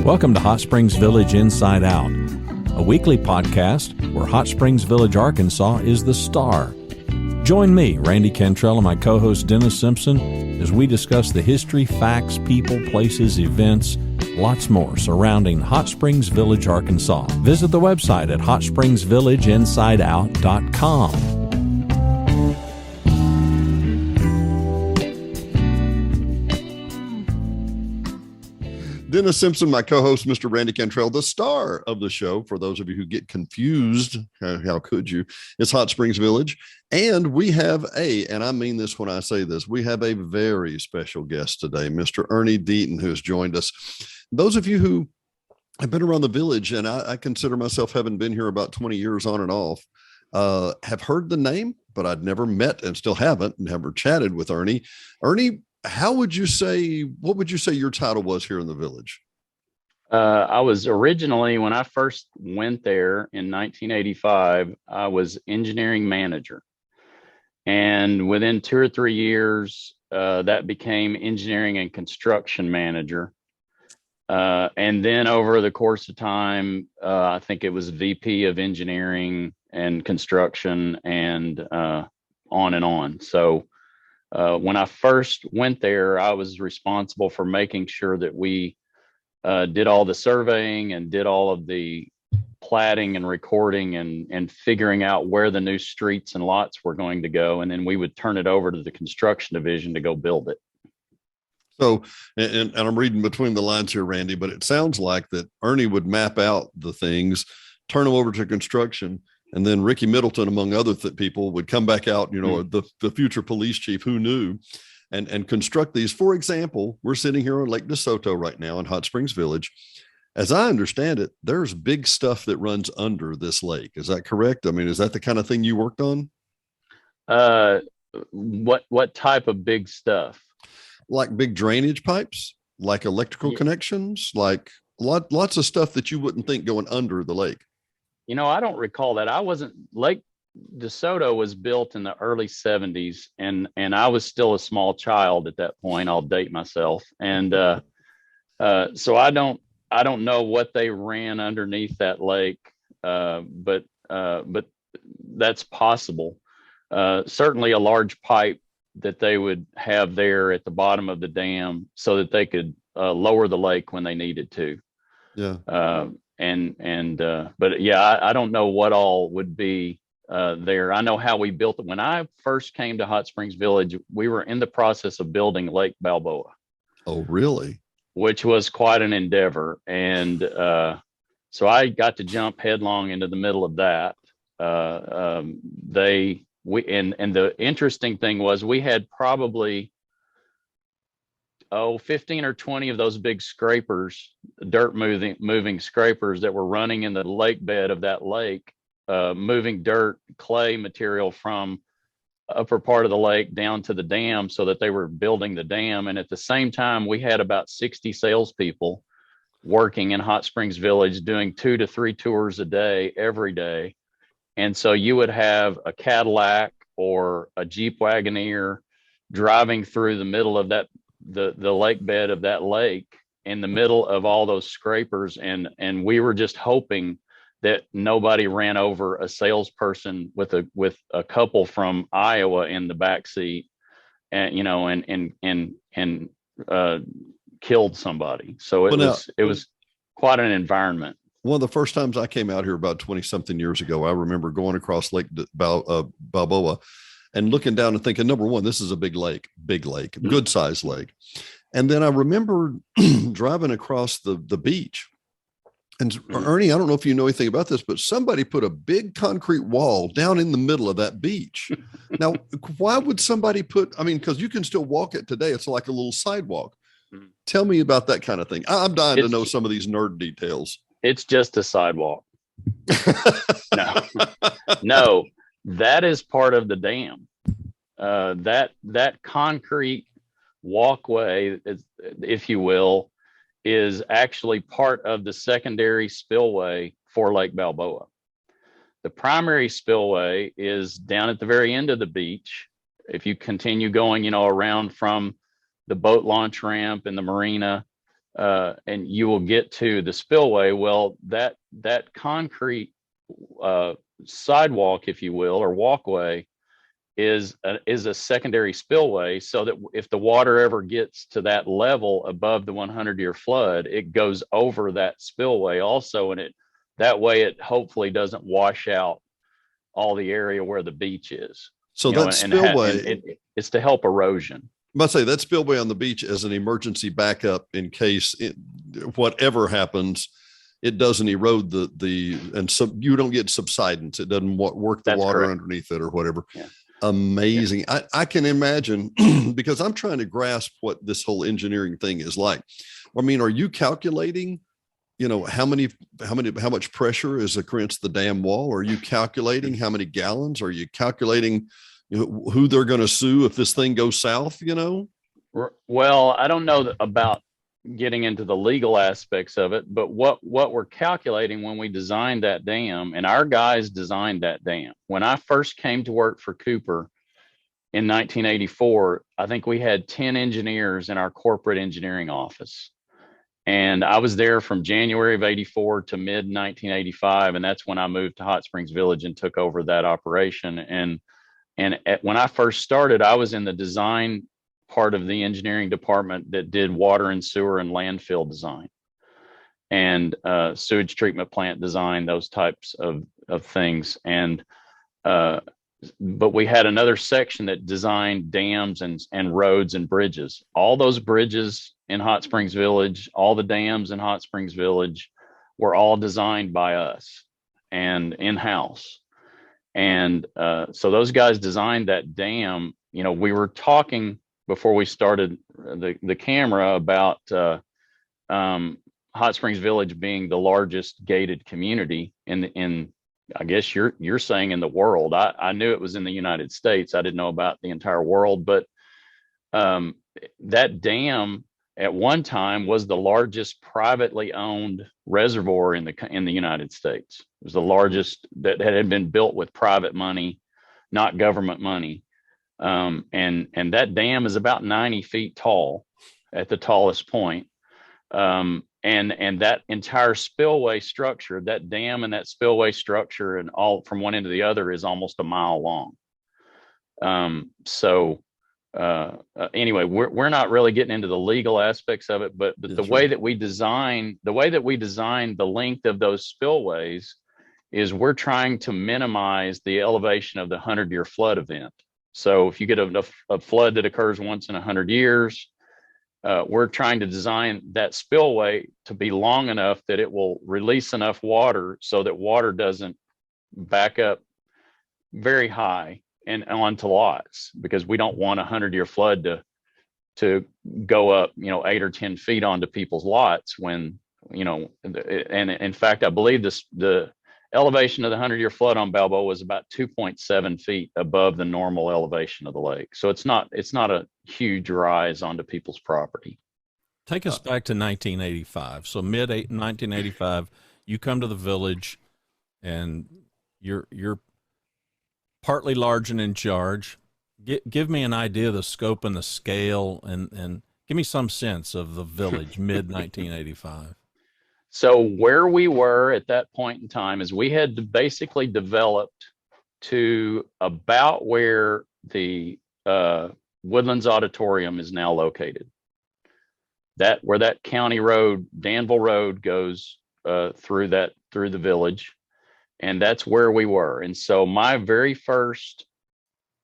Welcome to Hot Springs Village Inside Out, a weekly podcast where Hot Springs Village, Arkansas is the star. Join me, Randy Cantrell, and my co-host Dennis Simpson as we discuss the history, facts, people, places, events, lots more surrounding Hot Springs Village, Arkansas. Visit the website at hotspringsvillageinsideout.com. Dennis Simpson, my co-host, Mr. Randy Cantrell, the star of the show. For those of you who get confused, how could you? It's Hot Springs Village. And we have and I mean this when I say this, we have a very special guest today, Mr. Ernie Deaton, who has joined us. Those of you who have been around the village, and I consider myself having been here about 20 years on and off, have heard the name, but I'd never met and still haven't, never chatted with Ernie. Ernie, what would you say your title was here in the village? I was originally, when I first went there in 1985, I was engineering manager. And within 2 or 3 years, that became engineering and construction manager. And then over the course of time, I think it was VP of engineering and construction and on and on. So when I first went there, I was responsible for making sure that we did all the surveying and did all of the platting and recording and figuring out where the new streets and lots were going to go. And then we would turn it over to the construction division to go build it. So, and I'm reading between the lines here, Randy, but it sounds like that Ernie would map out the things, turn them over to construction, and then Ricky Middleton, among other people, would come back out, the future police chief, who knew, and construct these. For example, we're sitting here on Lake Desoto right now in Hot Springs Village. As I understand it, there's big stuff that runs under this lake. Is that correct? I mean, is that the kind of thing you worked on? What type of big stuff? Like big drainage pipes, like electrical connections, like lots of stuff that you wouldn't think going under the lake. I don't recall that. Lake Desoto was built in the early 70s and I was still a small child at that point. I'll date myself. And so I don't know what they ran underneath that lake. But that's possible. Certainly a large pipe that they would have there at the bottom of the dam so that they could lower the lake when they needed to. Yeah. But yeah, I don't know what all would be there. I know how we built it. When I first came to Hot Springs Village, we were in the process of building Lake Balaboa. Oh, really? Which was quite an endeavor. And so I got to jump headlong into the middle of that. And the interesting thing was we had probably 15 or 20 of those big scrapers, dirt moving scrapers that were running in the lake bed of that lake, moving dirt, clay material from upper part of the lake down to the dam so that they were building the dam. And at the same time, we had about 60 salespeople working in Hot Springs Village doing 2 to 3 tours a day, every day. And so you would have a Cadillac or a Jeep Wagoneer driving through the middle of the lake bed of that lake in the middle of all those scrapers. And we were just hoping that nobody ran over a salesperson with a couple from Iowa in the back seat and killed somebody. So it was quite an environment. One of the first times I came out here about 20 something years ago, I remember going across Lake Balboa and looking down and thinking, number one, this is a big lake, good sized lake. And then I remember driving across the beach. And Ernie, I don't know if you know anything about this, but somebody put a big concrete wall down in the middle of that beach. Now, why would somebody because you can still walk it today. It's like a little sidewalk. Tell me about that kind of thing. I'm dying to know some of these nerd details. It's just a sidewalk. No, that is part of the dam. That concrete walkway, if you will, is actually part of the secondary spillway for Lake Balboa. The primary spillway is down at the very end of the beach. If you continue going, around from the boat launch ramp and the marina, and you will get to the spillway. Well, that concrete sidewalk, if you will, or walkway, is a secondary spillway, so that if the water ever gets to that level above the 100-year flood, it goes over that spillway also, and that way it hopefully doesn't wash out all the area where the beach is. So that spillway, it's to help erosion. I must say that spillway on the beach as an emergency backup in case whatever happens, it doesn't erode and so you don't get subsidence. It doesn't work the That's water correct. underneath it or whatever. Yeah. Amazing. Yeah. I can imagine because I'm trying to grasp what this whole engineering thing is like. I mean, are you calculating, how much pressure is against the dam wall? Are you calculating how many gallons? Are you calculating who they're going to sue if this thing goes south, Well, I don't know about getting into the legal aspects of it, but what we're calculating when we designed that dam, and our guys designed that dam. When I first came to work for Cooper in 1984, I think we had 10 engineers in our corporate engineering office. And I was there from January of 84 to mid 1985. And that's when I moved to Hot Springs Village and took over that operation. And when I first started, I was in the design part of the engineering department that did water and sewer and landfill design and sewage treatment plant design, those types of things. And but we had another section that designed dams and roads and bridges. All those bridges in Hot Springs Village, all the dams in Hot Springs Village were all designed by us and in-house. And so those guys designed that dam. We were talking before we started the camera about Hot Springs Village being the largest gated community in I guess you're saying in the world. I knew it was in the United States. I didn't know about the entire world, but that dam at one time was the largest privately owned reservoir in the United States. It was the largest that had been built with private money, not government money. And that dam is about 90 feet tall at the tallest point. And that entire spillway structure, that dam and that spillway structure and all from one end to the other is almost a mile long. Anyway, we're not really getting into the legal aspects of it, but the way that we design the length of those spillways is we're trying to minimize the elevation of the 100-year flood event. So if you get a flood that occurs once in 100 years, we're trying to design that spillway to be long enough that it will release enough water so that water doesn't back up very high and onto lots, because we don't want a 100-year flood to go up, 8 or 10 feet onto people's lots when, and in fact, I believe the elevation of the 100-year flood on Balboa was about 2.7 feet above the normal elevation of the lake. So it's not a huge rise onto people's property. Take us back to 1985. So mid 1985, you come to the village, and you're partly large and in charge. Give me an idea of the scope and the scale, and give me some sense of the village mid 1985. So where we were at that point in time is we had basically developed to about where the Woodlands Auditorium is now located. Where that county road, Danville Road, goes through the village, and that's where we were. And so my very first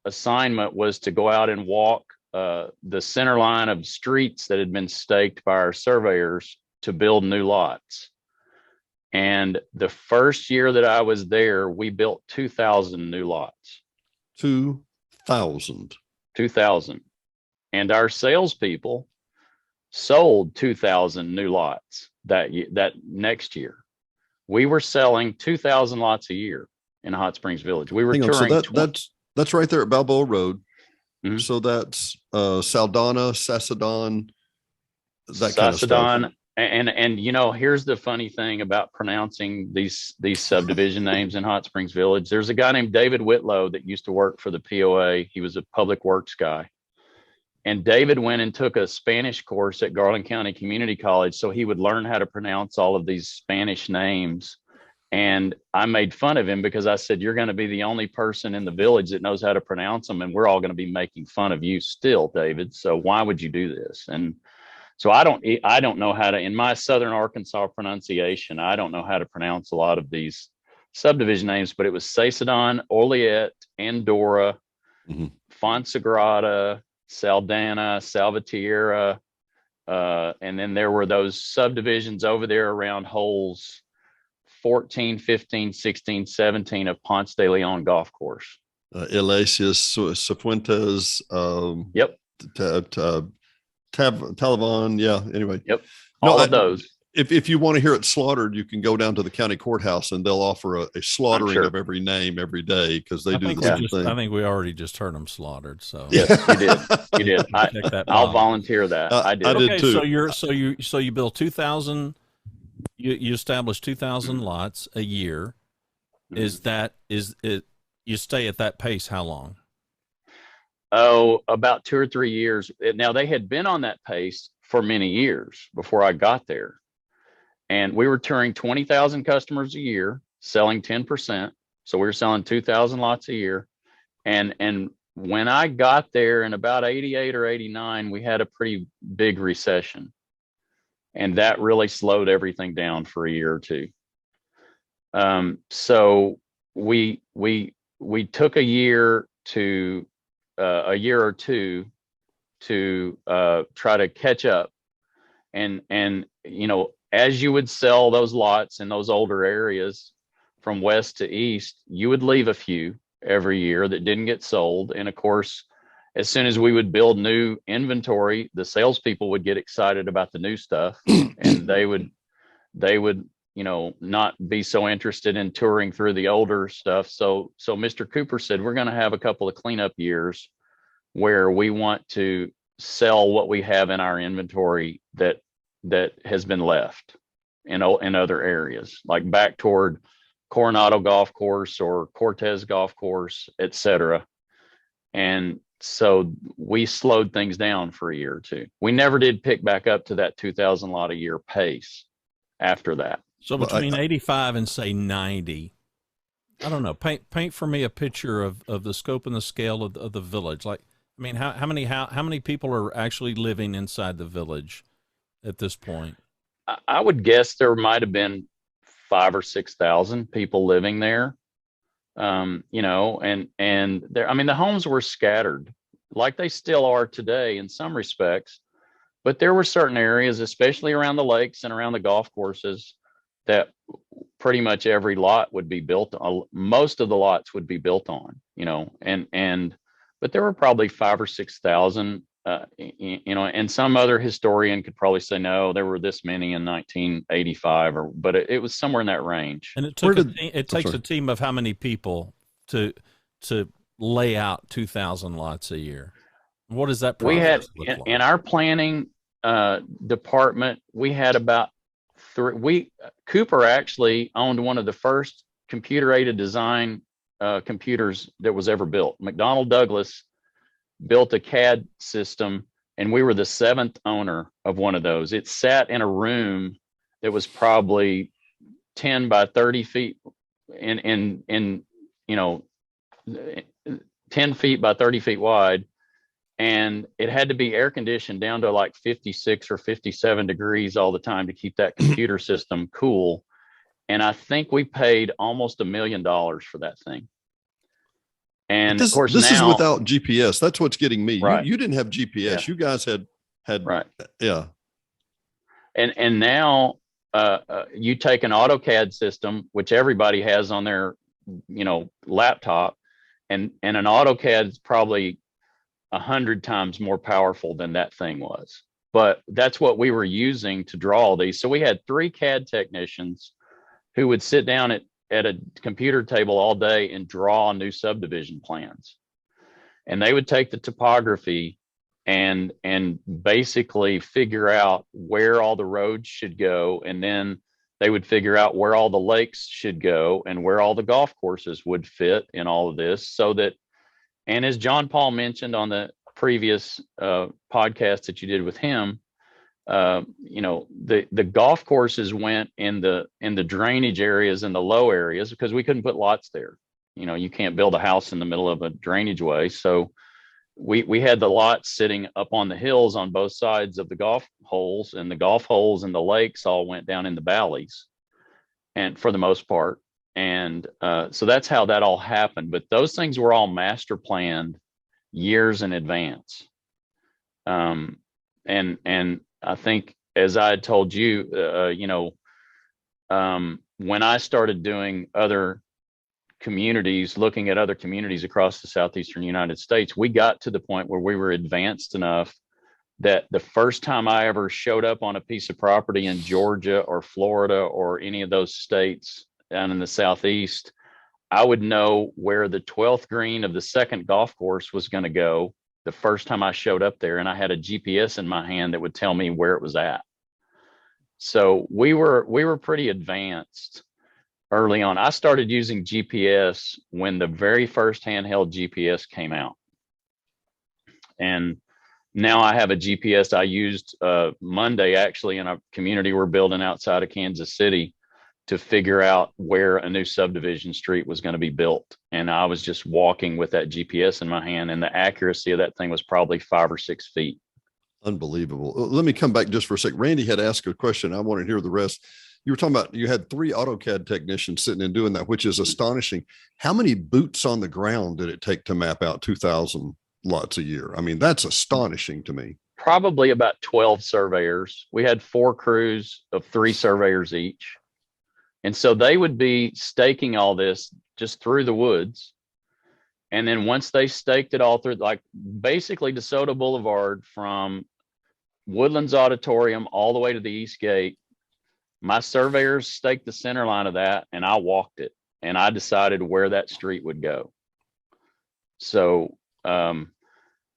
assignment was to go out and walk the center line of streets that had been staked by our surveyors to build new lots. And the first year that I was there, we built 2,000 new lots. 2,000. 2,000. And our salespeople sold 2,000 new lots that next year. We were selling 2,000 lots a year in Hot Springs Village. We were touring. So that's right there at Balboa Road. Mm-hmm. So that's Saldana, Sassadon, that kind of stuff. And here's the funny thing about pronouncing these subdivision names in Hot Springs Village. There's a guy named David Whitlow that used to work for the POA. He was a public works guy. And David went and took a Spanish course at Garland County Community College so he would learn how to pronounce all of these Spanish names. And I made fun of him because I said, you're going to be the only person in the village that knows how to pronounce them. And we're all going to be making fun of you still, David. So why would you do this? And so I don't know how to, in my Southern Arkansas pronunciation, I don't know how to pronounce a lot of these subdivision names, but it was Cesadon, Oliet, Andorra, Fonsagrada, Saldana, Salvatierra. And then there were those subdivisions over there around holes 14, 15, 16, 17 of Ponce de Leon golf course. Iglesias, Cifuentes, Yep. Talavon. Yeah. Anyway. Yep. All of those. If you want to hear it slaughtered, you can go down to the county courthouse and they'll offer a slaughtering of every name every day because they do the same thing. I think we already just heard them slaughtered. So yes, you did. I'll volunteer that. I did. I did too. So you build 2,000. You establish 2,000 lots a year. Is it? You stay at that pace how long? Oh, about 2 or 3 years. Now they had been on that pace for many years before I got there. And we were touring 20,000 customers a year, selling 10%. So we were selling 2,000 lots a year. And when I got there in about 88 or 89, we had a pretty big recession. And that really slowed everything down for a year or two. So we took a year or two to try to catch up. And as you would sell those lots in those older areas from west to east, you would leave a few every year that didn't get sold. And of course, as soon as we would build new inventory, the salespeople would get excited about the new stuff, and they would, not be so interested in touring through the older stuff. So Mr. Cooper said, we're going to have a couple of cleanup years where we want to sell what we have in our inventory that has been left in other areas, like back toward Coronado Golf Course or Cortez Golf Course, etc. And so we slowed things down for a year or two. We never did pick back up to that 2,000 lot a year pace after that. So between 85 and say 90, I don't know, paint for me a picture of the scope and the scale of the village. Like, I mean, how many people are actually living inside the village at this point? I would guess there might have been 5,000 or 6,000 people living there. And there, I mean, the homes were scattered like they still are today in some respects, but there were certain areas, especially around the lakes and around the golf courses, that pretty much every lot would be built on. Most of the lots would be built on, but there were probably 5,000 or 6,000, and some other historian could probably say, no, there were this many in 1985, but it was somewhere in that range. And it takes a team of how many people to lay out 2,000 lots a year? What does that process we had look like? In our planning department, we had about Cooper actually owned one of the first computer-aided design computers that was ever built. McDonnell Douglas built a CAD system, and we were the 7th owner of one of those. It sat in a room that was probably 10 by 30 feet in 10 feet by 30 feet wide. And it had to be air conditioned down to like 56 or 57 degrees all the time to keep that computer system cool. And I think we paid almost $1 million for that thing. And of course, this is without GPS. That's what's getting me. Right. You didn't have GPS. Yeah. You guys had right. Yeah. And now you take an AutoCAD system, which everybody has on their laptop, and an AutoCAD is probably 100 times more powerful than that thing was. But that's what we were using to draw all these. So we had 3 CAD technicians who would sit down at a computer table all day and draw new subdivision plans. And they would take the topography and basically figure out where all the roads should go. And then they would figure out where all the lakes should go and where all the golf courses would fit in all of this, so that, and as John Paul mentioned on the previous podcast that you did with him, the golf courses went in the drainage areas and the low areas because we couldn't put lots there. You can't build a house in the middle of a drainage way. So we had the lots sitting up on the hills on both sides of the golf holes, and the golf holes and the lakes all went down in the valleys, and for the most part. And so that's how that all happened. But those things were all master planned years in advance. And I think, as I had told you, when I started doing other communities, looking at other communities across the southeastern United States, we got to the point where we were advanced enough that the first time I ever showed up on a piece of property in Georgia or Florida or any of those states down in the southeast, I would know where the 12th green of the second golf course was going to go the first time I showed up there, and I had a GPS in my hand that would tell me where it was at. So we were pretty advanced early on. I started using GPS when the very first handheld GPS came out. And now I have a GPS I used Monday, actually, in a community we're building outside of Kansas City to figure out where a new subdivision street was going to be built. And I was just walking with that GPS in my hand, and the accuracy of that thing was probably 5 or 6 feet. Unbelievable. Let me come back just for a sec. Randy had asked a question. I want to hear the rest. You were talking about you had 3 AutoCAD technicians sitting and doing that, which is astonishing. How many boots on the ground did it take to map out 2,000 lots a year? I mean, that's astonishing to me. Probably about 12 surveyors. We had 4 crews of 3 surveyors each. And so they would be staking all this just through the woods. And then once they staked it all through, like basically Desoto Boulevard from Woodlands Auditorium all the way to the East Gate, my surveyors staked the center line of that, and I walked it, and I decided where that street would go. So, and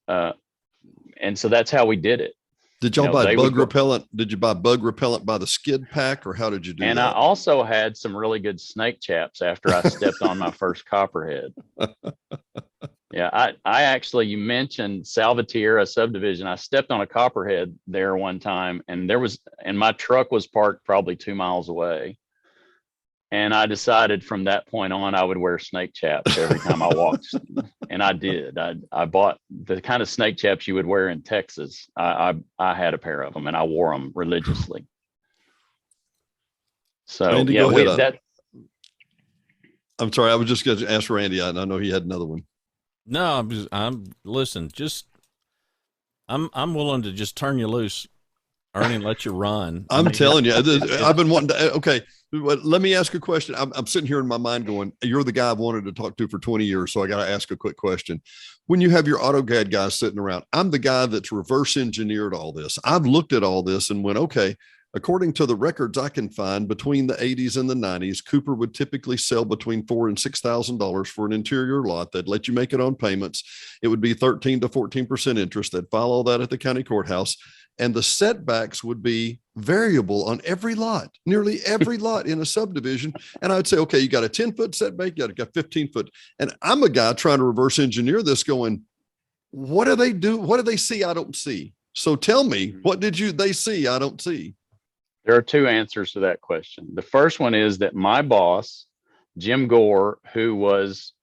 so that's how we did it. Did y'all buy bug repellent? Did you buy bug repellent by the skid pack, or how did you do that? And I also had some really good snake chaps after I stepped on my first copperhead. Yeah, I actually, you mentioned Salvatierra subdivision. I stepped on a copperhead there one time, and my truck was parked probably 2 miles away. And I decided from that point on, I would wear snake chaps every time I walked. And I did. I bought the kind of snake chaps you would wear in Texas. I had a pair of them, and I wore them religiously. So, Randy, yeah, go ahead. I'm sorry. I was just going to ask Randy. I know he had another one. No, listen, I'm willing to just turn you loose, Ernie, and let you run. I'm telling you, I've been wanting to, okay. Let me ask a question. I'm sitting here in my mind going, you're the guy I've wanted to talk to for 20 years. So I got to ask a quick question. When you have your AutoCAD guys sitting around, I'm the guy that's reverse engineered all this. I've looked at all this and went, okay, according to the records I can find between the 80s and the 90s, Cooper would typically sell between $4,000 and $6,000 for an interior lot. They'd let you make it on payments. It would be 13 to 14% interest. They'd file all that at the county courthouse. And the setbacks would be variable on every lot, nearly every lot in a subdivision. And I would say, okay, you got a 10-foot setback, you got 15 foot. And I'm a guy trying to reverse engineer this going, what do they do? What do they see I don't see? So tell me, what did they see I don't see? There are 2 answers to that question. The first one is that my boss, Jim Gore, who was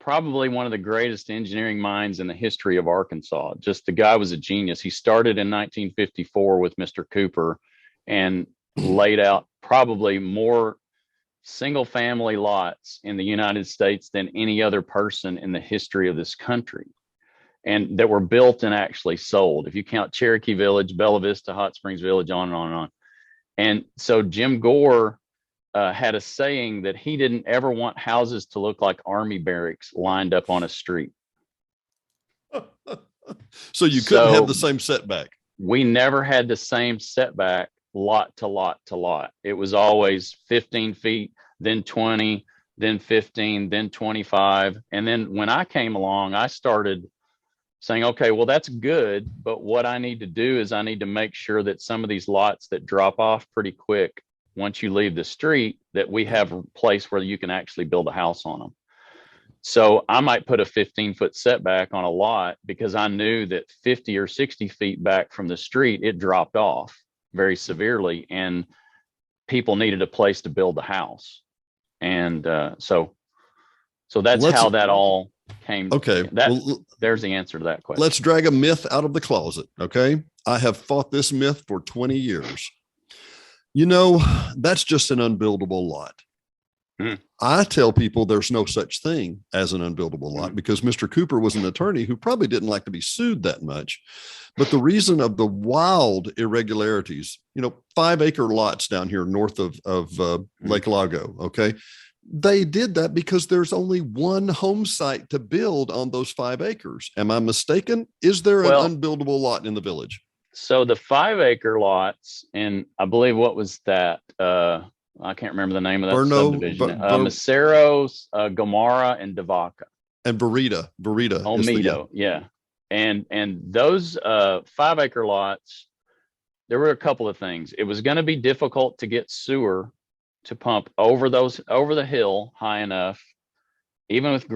probably one of the greatest engineering minds in the history of Arkansas. Just the guy was a genius. He started in 1954 with Mr. Cooper and laid out probably more single family lots in the United States than any other person in the history of this country, and that were built and actually sold. If you count Cherokee Village, Bella Vista, Hot Springs Village, on and on and on. And so Jim Gore had a saying that he didn't ever want houses to look like army barracks lined up on a street. So you couldn't have the same setback. We never had the same setback lot to lot to lot. It was always 15 feet, then 20, then 15, then 25. And then when I came along, I started saying, okay, well, that's good. But what I need to do is I need to make sure that some of these lots that drop off pretty quick, once you leave the street, that we have a place where you can actually build a house on them. So I might put a 15-foot setback on a lot because I knew that 50 or 60 feet back from the street, it dropped off very severely and people needed a place to build the house. And so that's how that all came. Okay. There's the answer to that question. Let's drag a myth out of the closet. Okay. I have fought this myth for 20 years. That's just an unbuildable lot. I tell people there's no such thing as an unbuildable lot because Mr. Cooper was an attorney who probably didn't like to be sued that much. But the reason of the wild irregularities, 5-acre lots down here north of Lake Lago, okay, they did that because there's only one home site to build on those 5 acres. Am I mistaken? Is there an unbuildable lot in the village? So the 5-acre lots, and I believe what was that? I can't remember the name of that subdivision. Maceros, Gomorrah, and Devaka. And Verita. Olmedo, yeah. And those 5-acre lots, there were a couple of things. It was going to be difficult to get sewer to pump over the hill high enough. Even with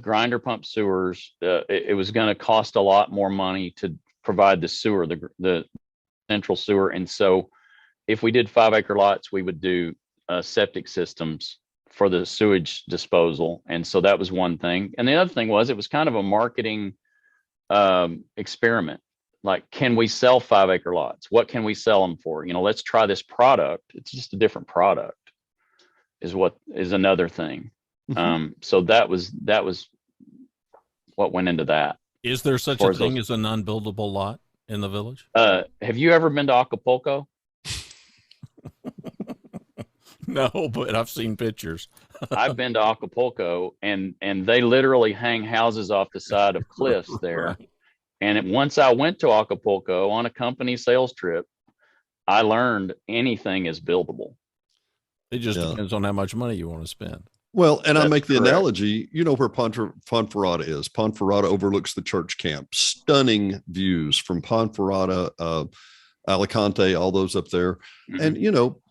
grinder pump sewers, it was going to cost a lot more money to provide the sewer, the central sewer. And so if we did 5-acre lots, we would do septic systems for the sewage disposal. And so that was one thing. And the other thing was, it was kind of a marketing experiment. Like, can we sell 5-acre lots? What can we sell them for? Let's try this product. It's just a different product is another thing. So that was what went into that. Is there such a thing as an unbuildable lot in the village? Have you ever been to Acapulco? No, but I've seen pictures. I've been to Acapulco, and they literally hang houses off the side of cliffs there. Right. And once I went to Acapulco on a company sales trip, I learned anything is buildable. It just depends on how much money you want to spend. Well, and I make the analogy, where Ponferrada is. Ponferrada overlooks the church camp. Stunning views from Ponferrada, Alicante, all those up there. Mm-hmm. And,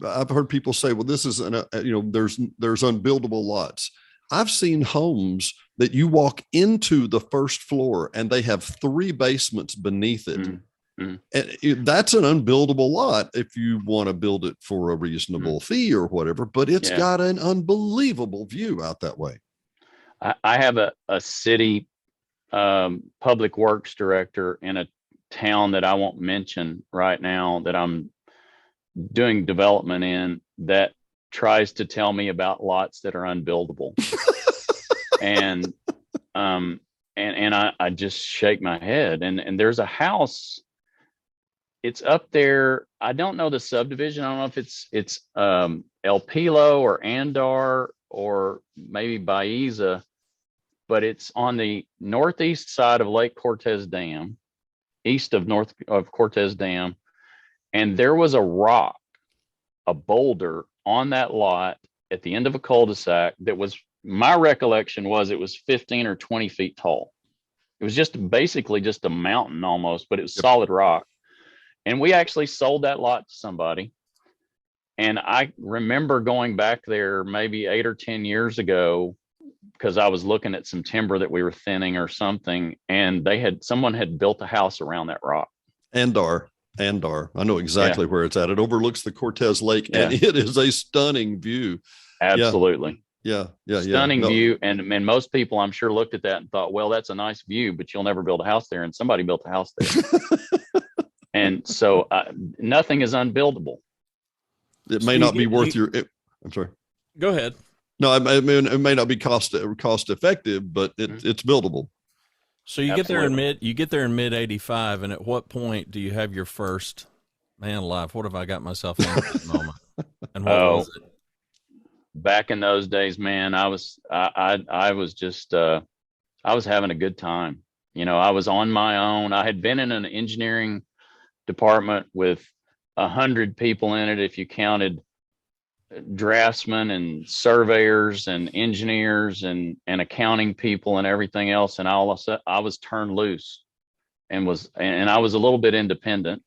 I've heard people say, well, this is, there's unbuildable lots. I've seen homes that you walk into the first floor and they have 3 basements beneath it. Mm-hmm. And that's an unbuildable lot if you want to build it for a reasonable fee or whatever, but it's got an unbelievable view out that way. I have a city public works director in a town that I won't mention right now that I'm doing development in that tries to tell me about lots that are unbuildable. and I just shake my head. And there's a house. It's up there. I don't know the subdivision. I don't know if it's El Pilo or Andar or maybe Baiza, but it's on the northeast side of Lake Cortez Dam, east of Cortez Dam. And there was a rock, a boulder on that lot at the end of a cul-de-sac that was, my recollection was it was 15 or 20 feet tall. It was basically just a mountain almost, but it was solid rock. And we actually sold that lot to somebody. And I remember going back there maybe 8 or 10 years ago because I was looking at some timber that we were thinning or something. And someone had built a house around that rock. Andar. I know exactly where it's at. It overlooks the Cortez Lake and it is a stunning view. Absolutely. Yeah. Stunning view. And most people, I'm sure, looked at that and thought, well, that's a nice view, but you'll never build a house there. And somebody built a house there. And so nothing is unbuildable. It may not be worth I'm sorry. Go ahead. No, I mean, it may not be cost effective, but it's buildable. So you get there in mid 85. And at what point do you have your first, man alive, what have I got myself in at the moment? And what was it? Back in those days, man, I was having a good time. I was on my own. I had been in an engineering department with 100 people in it, if you counted draftsmen and surveyors and engineers and accounting people and everything else. And I was turned loose and I was a little bit independent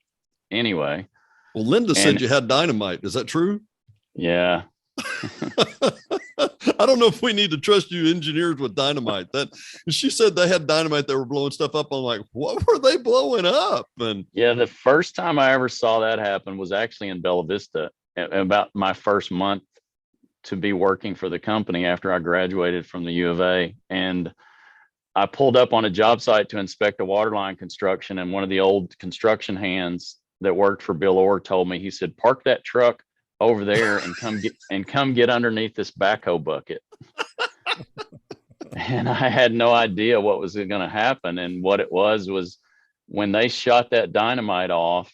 anyway. Well, Linda said you had dynamite. Is that true? Yeah. I don't know if we need to trust you engineers with dynamite. That she said they had dynamite that were blowing stuff up. I'm like, what were they blowing up? And Yeah, the first time I ever saw that happen was actually in Bella Vista, about my first month to be working for the company after I graduated from the U of A. And I pulled up on a job site to inspect a water line construction, and one of the old construction hands that worked for Bill Orr told me, he said, park that truck over there and come get underneath this backhoe bucket. And I had no idea what was going to happen. And what it was when they shot that dynamite off,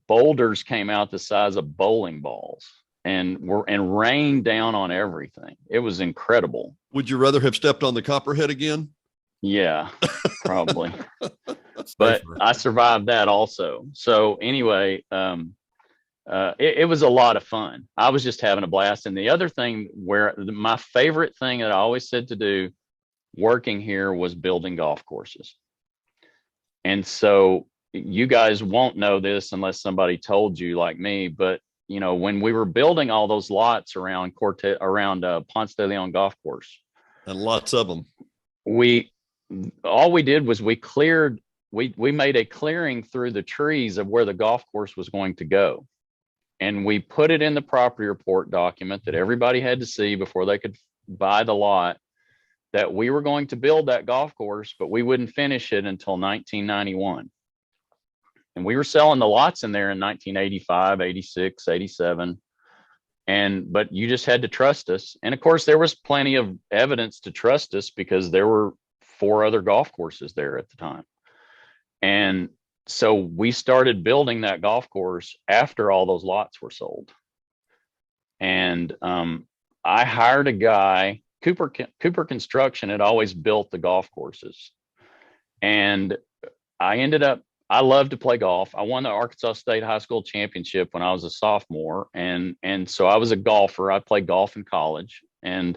boulders came out the size of bowling balls and rained down on everything. It was incredible. Would you rather have stepped on the copperhead again? Yeah, probably. But I survived that also. So anyway, it was a lot of fun. I was just having a blast. And the other thing my favorite thing that I always said to do working here was building golf courses. And so you guys won't know this unless somebody told you like me, but you know, when we were building all those lots around Ponce de Leon golf course, and lots of them, all we did was we made a clearing through the trees of where the golf course was going to go. And we put it in the property report document that everybody had to see before they could buy the lot, that we were going to build that golf course, but we wouldn't finish it until 1991. And we were selling the lots in there in 1985, 86, 87. But you just had to trust us. And of course, there was plenty of evidence to trust us because there were 4 other golf courses there at the time. And so we started building that golf course after all those lots were sold. And I hired a guy, Cooper Construction had always built the golf courses. And I love to play golf. I won the Arkansas State High School Championship when I was a sophomore. And so I was a golfer. I played golf in college. And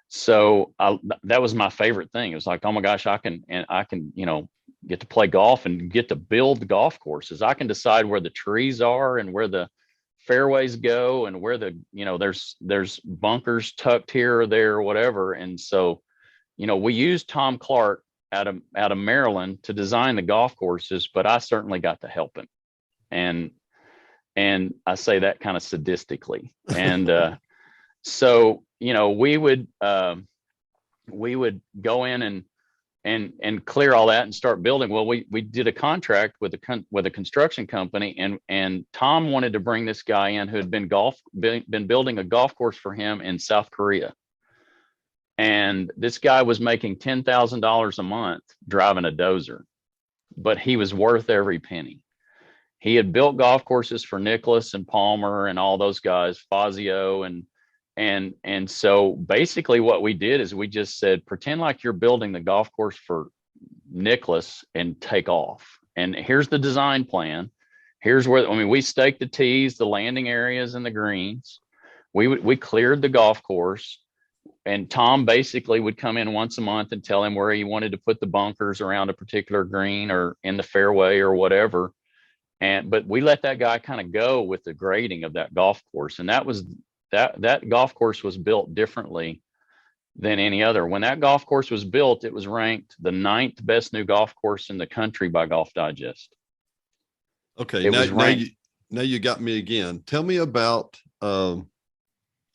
so that was my favorite thing. It was like, oh my gosh, I can, you know, get to play golf and get to build golf courses. I can decide where the trees are and where the fairways go and where there's bunkers tucked here or there or whatever. And so, you know, we used Tom Clark out of Maryland to design the golf courses, but I certainly got to help him. And I say that kind of sadistically. And so, you know, we would go in and clear all that and start building. Well, we did a contract with a construction company, and Tom wanted to bring this guy in who had been building a golf course for him in South Korea. And this guy was making $10,000 a month driving a dozer, but he was worth every penny. He had built golf courses for Nicholas and Palmer and all those guys, Fazio, and so basically what we did is we just said, pretend like you're building the golf course for Nicholas and take off. And here's the design plan. Here's where, we staked the tees, the landing areas, and the greens. We cleared the golf course. And Tom basically would come in once a month and tell him where he wanted to put the bunkers around a particular green or in the fairway or whatever. But we let that guy kind of go with the grading of that golf course. And that golf course was built differently than any other. When that golf course was built, it was ranked the 9th best new golf course in the country by Golf Digest. Okay. Now you got me again. Tell me about,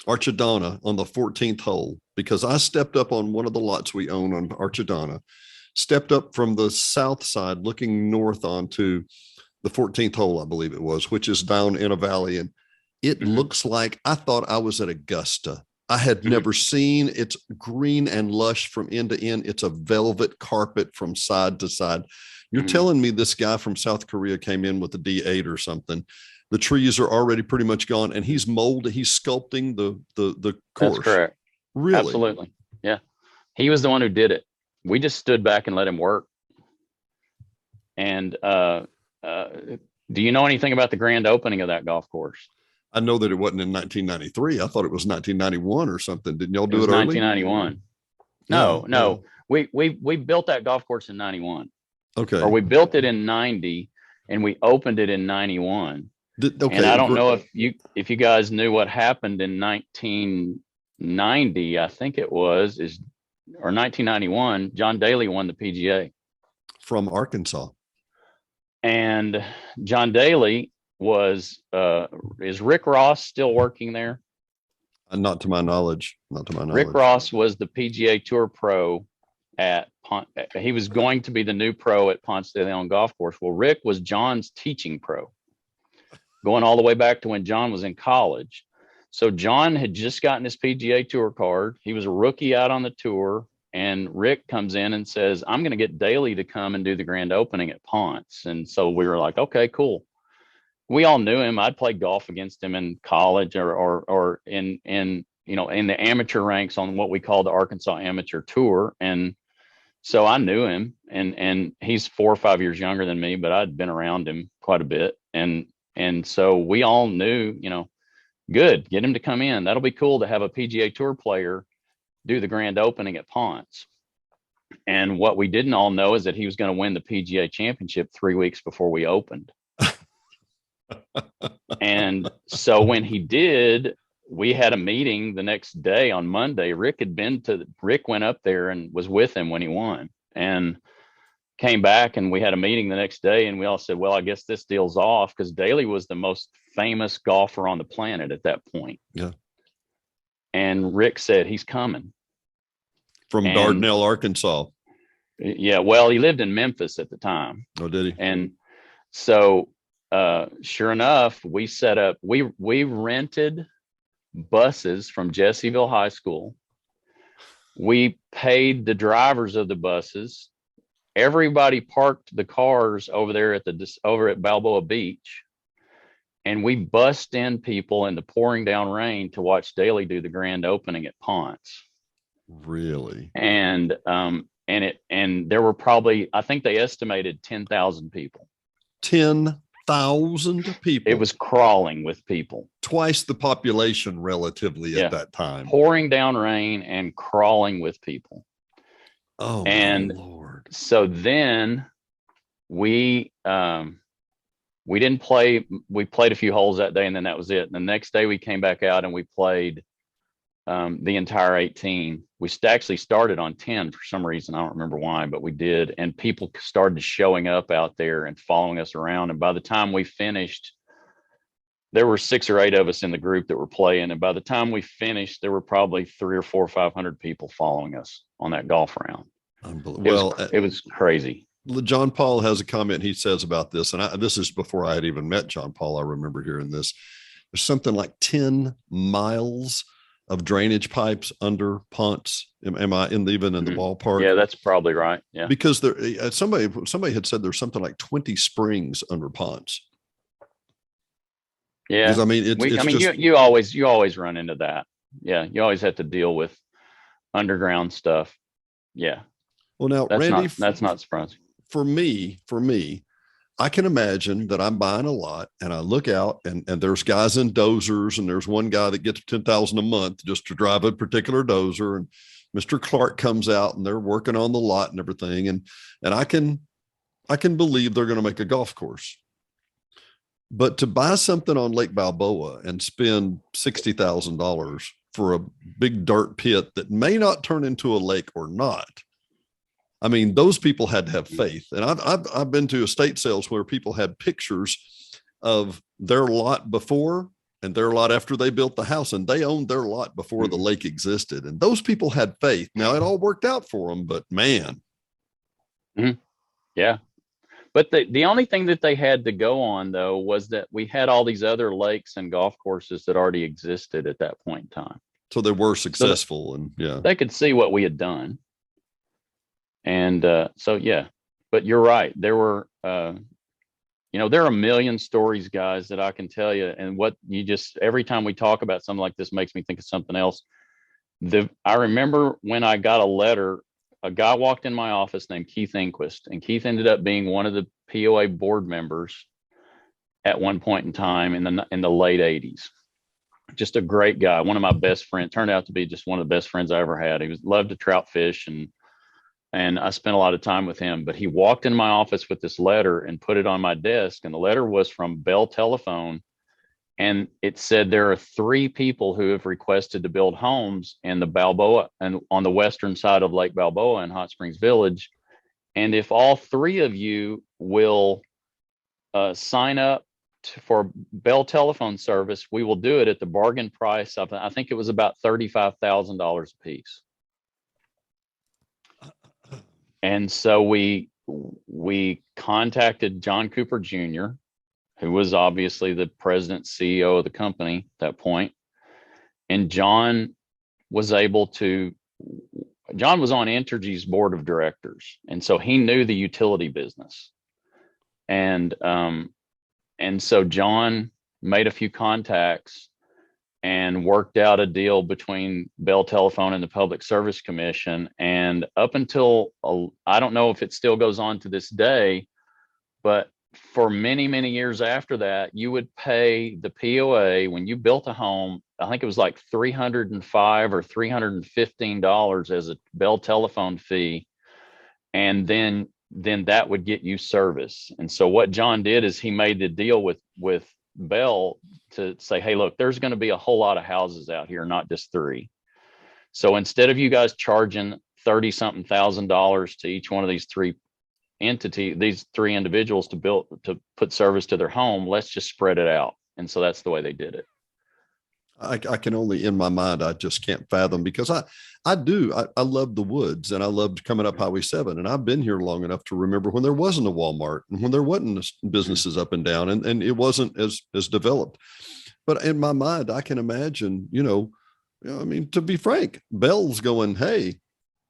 Archidona on the 14th hole, because I stepped up on one of the lots we own on Archidona, stepped up from the south side looking north onto the 14th hole, I believe it was, which is down in a valley. And it looks like, I thought I was at Augusta. I had never seen, it's green and lush from end to end. It's a velvet carpet from side to side. You're telling me this guy from South Korea came in with a D8 or something. The trees are already pretty much gone, and he's sculpting the course. That's correct. Really? Absolutely. Yeah. He was the one who did it. We just stood back and let him work. And do you know anything about the grand opening of that golf course? I know that it wasn't in 1993. I thought it was 1991 or something. Didn't y'all do it early? 1991. No. We built that golf course in 91. Okay. Or we built it in 90 and we opened it in 91. Okay. And I don't know if you guys knew what happened in 1990, I think it was, or 1991. John Daly won the PGA From Arkansas. and John Daly is Rick Ross still working there? Not to my knowledge. Rick Ross was the PGA Tour pro he was going to be the new pro at Ponce de Leon Golf Course. Well, Rick was John's teaching pro, going all the way back to when John was in college. So John had just gotten his PGA Tour card. He was a rookie out on the tour. And Rick comes in and says, I'm going to get Daly to come and do the grand opening at Ponce. And so we were like, okay, cool. We all knew him. I'd played golf against him in college or in the amateur ranks on what we call the Arkansas Amateur Tour. And so I knew him, and he's 4 or 5 years younger than me, but I'd been around him quite a bit. And so we all knew, good, get him to come in. That'll be cool to have a PGA Tour player do the grand opening at Ponce. And what we didn't all know is that he was going to win the PGA Championship 3 weeks before we opened. And so when he did, we had a meeting the next day on Monday. Rick went up there and was with him when he won, and came back, and we had a meeting the next day, and we all said, well, I guess this deal's off, because Daly was the most famous golfer on the planet at that point. Yeah. And Rick said, he's coming. From Dardanelle, Arkansas. Yeah. Well, he lived in Memphis at the time. Oh, did he? And so sure enough, we set up, we rented buses from Jesseville High School. We paid the drivers of the buses. Everybody parked the cars over there over at Balboa Beach. And we bussed in people in the pouring down rain to watch Daly do the grand opening at Ponce. Really? And there were probably, I think they estimated 10,000 people. 10,000 people. It was crawling with people. Twice the population relatively at that time. Pouring down rain and crawling with people. Oh, and my Lord. So then we didn't play. We played a few holes that day, and then that was it. And the next day we came back out and we played the entire 18. We actually started on 10 for some reason. I don't remember why, but we did. And people started showing up out there and following us around. And by the time we finished, there were 6 or 8 of us in the group that were playing. And by the time we finished, there were probably 300 or 400 or 500 people following us on that golf round. Unbelievable. It was crazy. John Paul has a comment he says about this. And this is before I had even met John Paul. I remember hearing this. There's something like 10 miles of drainage pipes under Ponce. Am I even in the ballpark? Yeah, that's probably right. Yeah, because there, somebody had said there's something like 20 springs under Ponce. Yeah, I mean, you always run into that. Yeah, you always have to deal with underground stuff. Yeah. Well, now, Randy, Randy, that's not surprising. For me, I can imagine that I'm buying a lot and I look out and there's guys in dozers, and there's one guy that gets 10,000 a month just to drive a particular dozer. And Mr. Clark comes out and they're working on the lot and everything. And I can believe they're going to make a golf course. But to buy something on Lake Balboa and spend $60,000 for a big dirt pit that may not turn into a lake or not. I mean, those people had to have faith. And I've been to estate sales where people had pictures of their lot before and their lot after they built the house, and they owned their lot before the lake existed. And those people had faith. Now it all worked out for them, but man. Mm-hmm. Yeah. But the only thing that they had to go on, though, was that we had all these other lakes and golf courses that already existed at that point in time. So they were successful, and yeah, they could see what we had done. And so, yeah, but you're right. There were, there are a million stories, guys, that I can tell you. And what every time we talk about something like this makes me think of something else. I remember when I got a letter, a guy walked in my office named Keith Inquist, and Keith ended up being one of the POA board members at one point in time in the late 80s. Just a great guy. One of my best friends, turned out to be just one of the best friends I ever had. He loved to trout fish, and I spent a lot of time with him. But he walked in my office with this letter and put it on my desk. And the letter was from Bell Telephone and it said there are 3 people who have requested to build homes in the Balboa and on the western side of Lake Balboa in Hot Springs Village. And if all 3 of you will sign up for Bell telephone service, we will do it at the bargain price of, I think it was about $35,000 a piece. And so we contacted John Cooper Jr., who was obviously the president, CEO of the company at that point. And John was on Entergy's board of directors. And so he knew the utility business. And so John made a few contacts and worked out a deal between Bell Telephone and the Public Service Commission. And up until, I don't know if it still goes on to this day, but for many, many years after that, you would pay the POA when you built a home. I think it was like $305 or $315 as a Bell telephone fee. And then that would get you service. And so what John did is he made the deal with Bell to say, hey, look, there's going to be a whole lot of houses out here, not just 3. So instead of you guys charging $30-something thousand to each one of these 3 individuals to put service to their home, let's just spread it out. And so that's the way they did it. I can only, in my mind, I just can't fathom, because I love the woods, and I loved coming up Highway 7. And I've been here long enough to remember when there wasn't a Walmart and when there wasn't businesses up and down, and it wasn't as developed. But in my mind, I can imagine, I mean, to be frank, Bell's going, hey,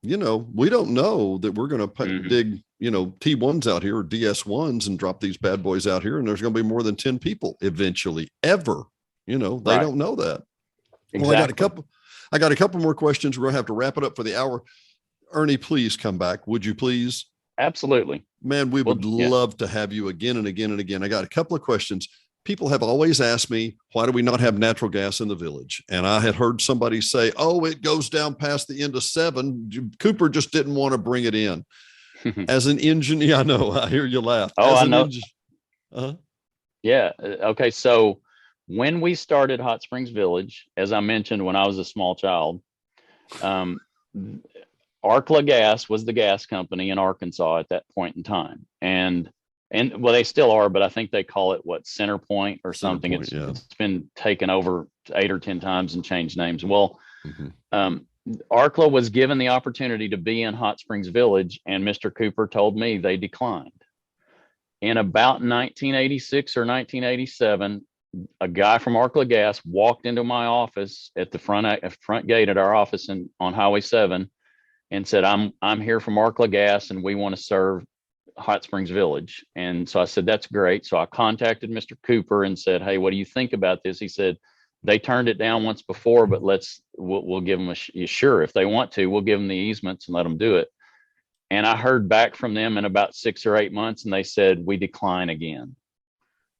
we don't know that we're going to dig, T1s out here or DS1s and drop these bad boys out here. And there's going to be more than 10 people eventually ever. They don't know that. Exactly. Well, I got a couple more questions. We're going to have to wrap it up for the hour. Ernie, please come back. Would you please? Absolutely. Man, we would love to have you again and again and again. I got a couple of questions. People have always asked me, why do we not have natural gas in the village? And I had heard somebody say, oh, it goes down past the end of 7. Cooper just didn't want to bring it in. As an engineer, I know, I hear you laugh. Oh, I know. Yeah. Okay. So when we started Hot Springs Village, as I mentioned, when I was a small child, Arkla Gas was the gas company in Arkansas at that point in time. And well, they still are, but I think they call it Center Point or something. It's been taken over 8 or 10 times and changed names. Well, Arkla was given the opportunity to be in Hot Springs Village, and Mr. Cooper told me they declined. In about 1986 or 1987, a guy from Arkla Gas walked into my office at the front gate at our office on Highway 7 and said, I'm here from Arkla Gas, and we want to serve Hot Springs Village. And so I said, that's great. So I contacted Mr. Cooper and said, hey, what do you think about this? He said, they turned it down once before, but we'll give them sure, if they want to, we'll give them the easements and let them do it. And I heard back from them in about 6 or 8 months, and they said, we decline again.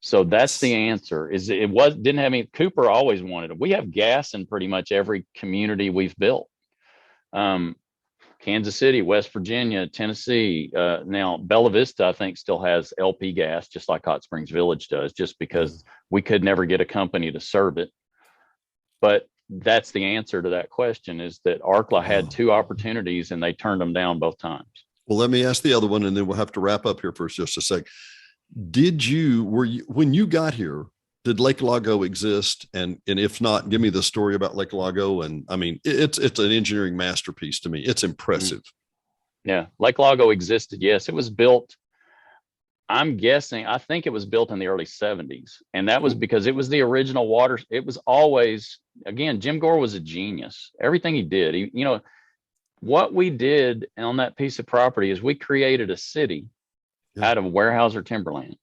So that's the answer. Didn't have any. Cooper always wanted it. We have gas in pretty much every community we've built. Kansas City, West Virginia, Tennessee. Now Bella Vista, I think, still has LP gas, just like Hot Springs Village does, just because we could never get a company to serve it. But that's the answer to that question, is that Arkla had 2 opportunities and they turned them down both times. Well, let me ask the other one, and then we'll have to wrap up here for just a sec. When you got here, did Lake Lago exist? And if not, give me the story about Lake Lago. And I mean, it's an engineering masterpiece to me. It's impressive. Yeah. Lake Lago existed. Yes. It was built. I think it was built in the early 70s. And that was because it was the original water. It was always, again, Jim Gore was a genius. Everything he did, what we did on that piece of property is we created a city out of Weyerhaeuser timberland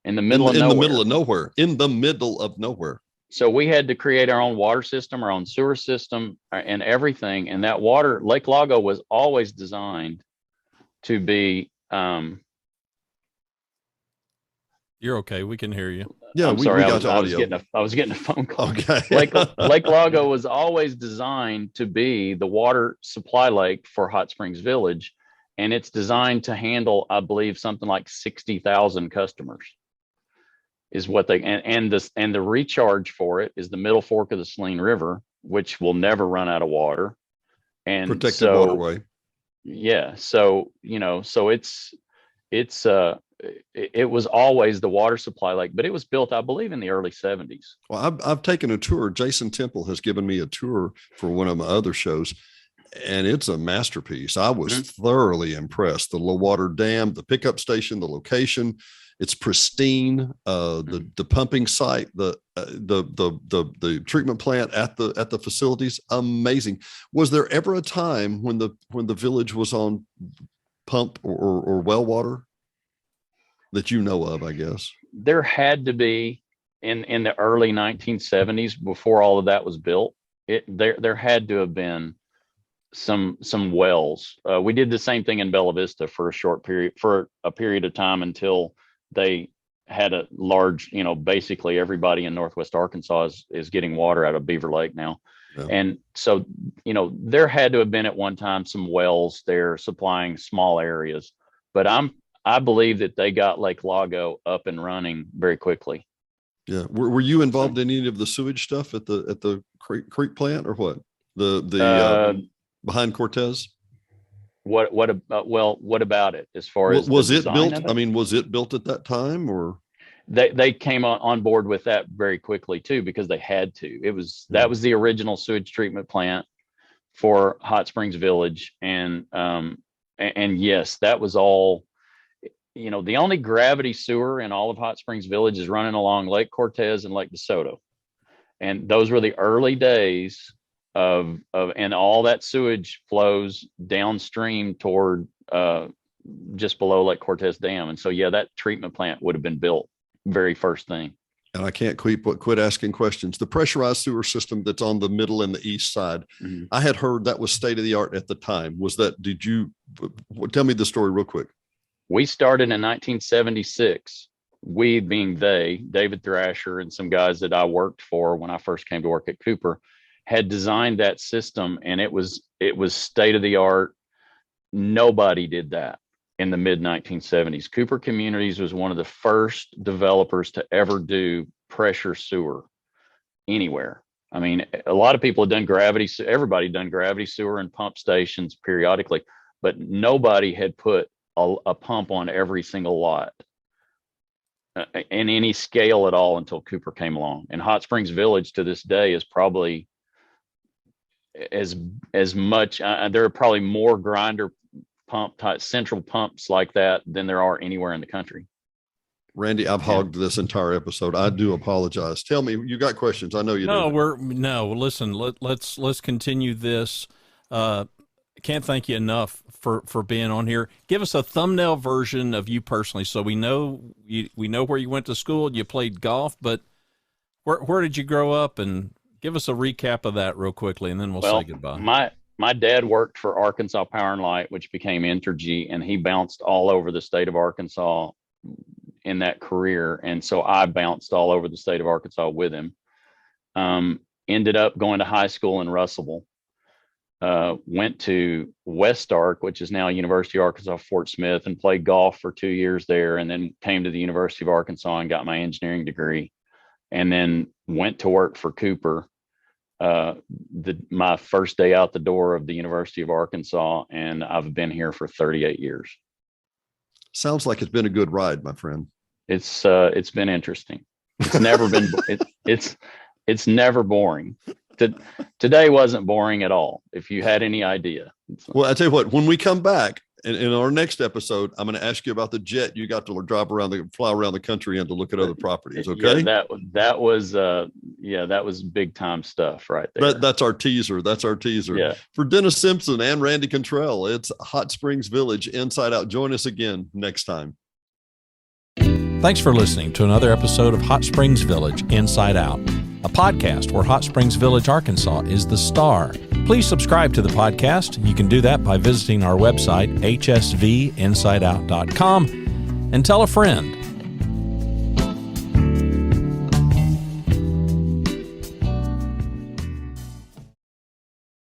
in the middle of nowhere. So we had to create our own water system, our own sewer system, and everything. And that Lake Lago was always designed to be. You're okay. We can hear you. Yeah, I'm sorry. I was getting a phone call. Okay. Lake Lago was always designed to be the water supply lake for Hot Springs Village. And it's designed to handle, I believe, something like 60,000 customers. is what they, and the recharge for it is the middle fork of the Saline River, which will never run out of water. And protected waterway. Yeah. So, so it was always the water supply lake, but it was built, I believe, in the early 70s. Well, I've taken a tour. Jason Temple has given me a tour for one of my other shows, and it's a masterpiece. I was thoroughly impressed. The low water dam, the pickup station, the location, it's pristine. The pumping site, the treatment plant at the facilities, amazing. Was there ever a time when the village was on pump or well water that you know of? I guess there had to be in the early 1970s, before all of that was built. There had to have been some wells. We did the same thing in Bella Vista for a period of time until they had a large, basically everybody in Northwest Arkansas is getting water out of Beaver Lake now. Yeah. And so, there had to have been at one time some wells there supplying small areas, but I believe that they got Lake Lago up and running very quickly. Yeah. Were you involved in any of the sewage stuff at the creek plant, or what? The behind Cortez? What about it as far as was it built? I mean, was it built at that time, or they came on board with that very quickly too, because they had to. That was the original sewage treatment plant for Hot Springs Village, and yes, that was all. The only gravity sewer in all of Hot Springs Village is running along Lake Cortez and Lake Desoto, and those were the early days of and all that sewage flows downstream toward just below Lake Cortez Dam. And so, yeah, that treatment plant would have been built very first thing. And I can't quit asking questions. The pressurized sewer system that's on the middle and the east side, I had heard that was state of the art at the time. Was that, tell me the story real quick. We started in 1976. We being David Thrasher and some guys that I worked for when I first came to work at Cooper, had designed that system, and it was state of the art. Nobody did that in the mid 1970s. Cooper Communities was one of the first developers to ever do pressure sewer anywhere. I mean, a lot of people have done everybody done gravity sewer and pump stations periodically, but nobody had put a pump on every single lot in any scale at all until Cooper came along. And Hot Springs Village to this day is probably as much, there are probably more grinder pump type central pumps like that than there are anywhere in the country. Randy, I've hogged this entire episode. I do apologize. Tell me, you got questions? I know you do. Listen, let's continue this. Can't thank you enough for being on here. Give us a thumbnail version of you personally, so we know where you went to school. You played golf, but where did you grow up? And give us a recap of that real quickly, and then we'll say goodbye. My dad worked for Arkansas Power and Light, which became Entergy, and he bounced all over the state of Arkansas in that career. And so I bounced all over the state of Arkansas with him. Ended up going to high school in Russellville. Went to West Ark, which is now University of Arkansas Fort Smith, and played golf for 2 years there, and then came to the University of Arkansas and got my engineering degree, and then went to work for Cooper my first day out the door of the University of Arkansas, and I've been here for 38 years. Sounds like it's been a good ride, my friend. It's been interesting. It's never been it's never boring. Today wasn't boring at all, if you had any idea. Well, I tell you what, when we come back in our next episode, I'm going to ask you about the jet you got to fly around the country and to look at other properties. Okay. Yeah, that was big time stuff right there. That's our teaser. Yeah. For Dennis Simpson and Randy Cantrell, it's Hot Springs Village Inside Out. Join us again next time. Thanks for listening to another episode of Hot Springs Village Inside Out, a podcast where Hot Springs Village, Arkansas is the star. Please subscribe to the podcast. You can do that by visiting our website, hsvinsideout.com, and tell a friend.